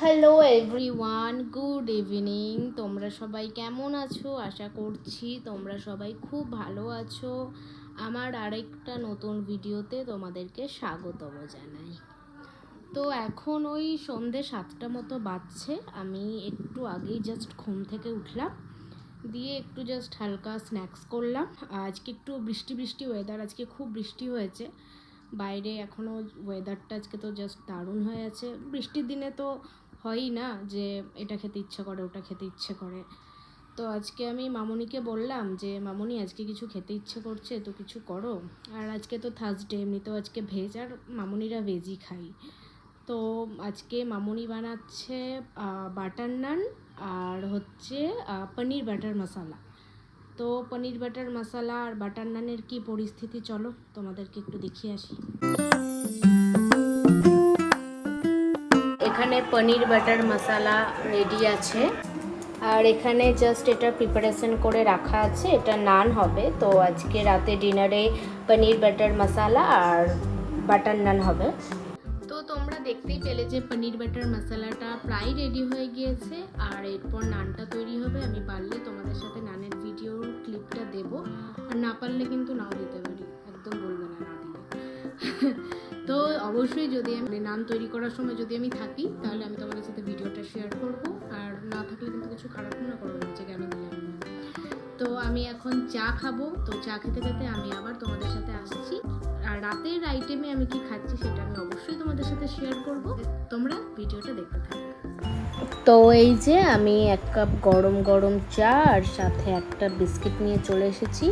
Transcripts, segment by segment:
Hello everyone, good evening. তোমরা সবাই কেমন আছো? আশা করছি তোমরা সবাই খুব ভালো আছো। আমার আরেকটা নতুন ভিডিওতে তোমাদেরকে স্বাগতম জানাই। তো এখন ওই সন্ধে 7টা মতো বাজছে। আমি একটু আগেই জাস্ট ঘুম থেকে উঠলাম, দিয়ে একটু জাস্ট হালকা স্ন্যাক্স করলাম। আজকে একটু বৃষ্টি বৃষ্টি ওয়েদার, আজকে খুব বৃষ্টি হয়েছে বাইরে। এখনও ওয়েদারটা আজকে তো জাস্ট দারুণ হয়ে আছে। বৃষ্টির দিনে তো হয়ই না যে এটা খেতে ইচ্ছে করে ওটা খেতে ইচ্ছে করে। তো আজকে আমি মামনিকে বললাম যে মামনি আজকে কিছু খেতে ইচ্ছে করছে তো কিছু করো। আর আজকে তো থার্সডে, এমনিতেও আজকে ভেজ, আর মামনিরা ভেজই খাই। তো আজকে মামনি বানাচ্ছে বাটার নান আর হচ্ছে পনির বাটার মশালা। তো পনির বাটার মশালা আর বাটার নানের কি পরিস্থিতি চলো তোমাদেরকে একটু দেখিয়ে আসি। এখানে পনির বাটার মশালা রেডি আছে, আর এখানে জাস্ট এটা প্রিপারেশন করে রাখা আছে। এটা নান হবে। তো আজকে রাতে ডিনারে পনির বাটার মশালা আর বাটার নান হবে। তো তোমরা দেখতেই পেলে যে পনির বাটার মশালাটা প্রায় রেডি হয়ে গিয়েছে, আর এরপর নানটা তৈরি হবে। আমি পারলে তোমাদের সাথে নানের ভিডিওর ক্লিপটা দেবো, আর না পারলে কিন্তু নাও দিতে পারি, একদম বলবে না দিলে। তো অবশ্যই যদি আমি নান তৈরি করার সময় যদি আমি থাকি তাহলে আমি তোমাদের সাথে ভিডিওটা শেয়ার করব, আর না থাকলে কিন্তু কিছু খারাপ না করবো যে কেন দিলাম না। তো আমি এখন চা খাবো। তো চা খেতে খেতে আমি আবার তোমাদের সাথে আসছি, আর রাতের আইটেমে আমি কি খাচ্ছি সেটা আমি অবশ্যই তোমাদের সাথে শেয়ার করব। তোমরা ভিডিওটা দেখতে থাকো। তো এই যে আমি 1 কাপ গরম গরম চা আর সাথে একটা বিস্কিট নিয়ে চলে এসেছি।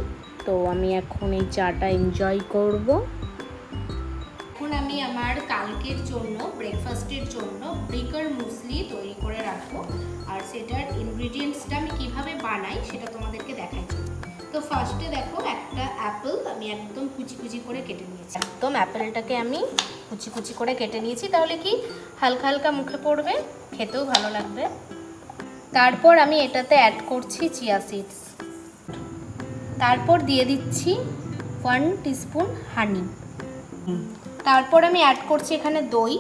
তো আমি এখন এই চাটা এনজয় করব। এখন আমি আমার কালকের জন্য ব্রেকফাস্টের জন্য ব্রেকার মুসলি তৈরি করে রাখবো, আর সেটার ইনগ্রিডিয়েন্টসটা আমি কিভাবে বানাই সেটা তোমাদেরকে দেখাই। তো ফার্স্টে দেখো, একটা অ্যাপেল আমি একদম কুচি কুচি করে কেটে নিয়েছি। একদম অ্যাপেলটাকে আমি কুচি কুচি করে কেটে নিয়েছি, তাহলে কি হালকা হালকা মুখে পড়বে, খেতেও ভালো লাগবে। তারপর আমি এটাতে অ্যাড করছি চিয়া সিডস। তারপর দিয়ে দিচ্ছি 1 টিস্পুন হানি। তারপর আমি অ্যাড করছি এখানে দই,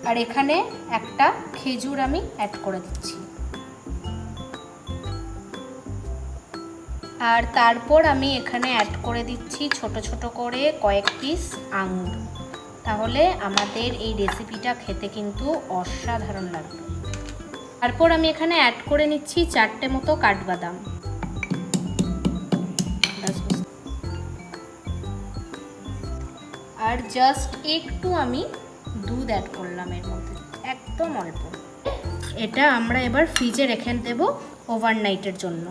আর এখানে একটা খেজুর আমি অ্যাড করে দিচ্ছি। আর তারপর আমি এখানে অ্যাড করে দিচ্ছি ছোট ছোট করে কয়েক পিস আঙুর। তাহলে আমাদের এই রেসিপিটা খেতে কিন্তু অসাধারণ লাগবে। তারপর আমি এখানে অ্যাড করে নিচ্ছি 4টে মতো কাঠবাদাম। আর জাস্ট একটু আমি দুধ অ্যাড করলাম এর মধ্যে, একদম অল্প। এটা আমরা এবার ফ্রিজে রেখে দেব ওভারনাইটের জন্য।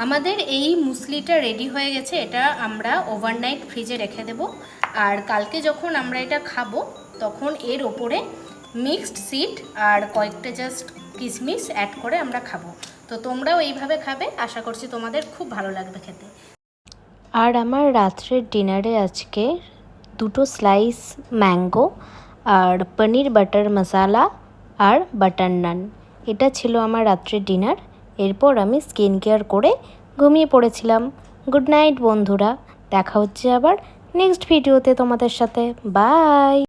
আমাদের এই মুসলিটা রেডি হয়ে গেছে। এটা আমরা ওভারনাইট ফ্রিজে রেখে দেব, আর কালকে যখন আমরা এটা খাবো তখন এর ওপরে মিক্সড সিড আর কয়েকটা জাস্ট কিশমিশ অ্যাড করে আমরা খাবো। তো তোমরাও এইভাবে খাবে, আশা করছি তোমাদের খুব ভালো লাগবে খেতে। আর আমার রাত্রের ডিনারে আজকে 2টো স্লাইস ম্যাঙ্গো আর পনির বাটার মশালা আর বাটার নান, এটা ছিল আমার রাত্রের ডিনার। এরপর আমি স্কিন কেয়ার করে ঘুমিয়ে পড়েছিলাম। গুড নাইট বন্ধুরা, দেখা হচ্ছে আবার নেক্সট ভিডিওতে তোমাদের সাথে। বাই।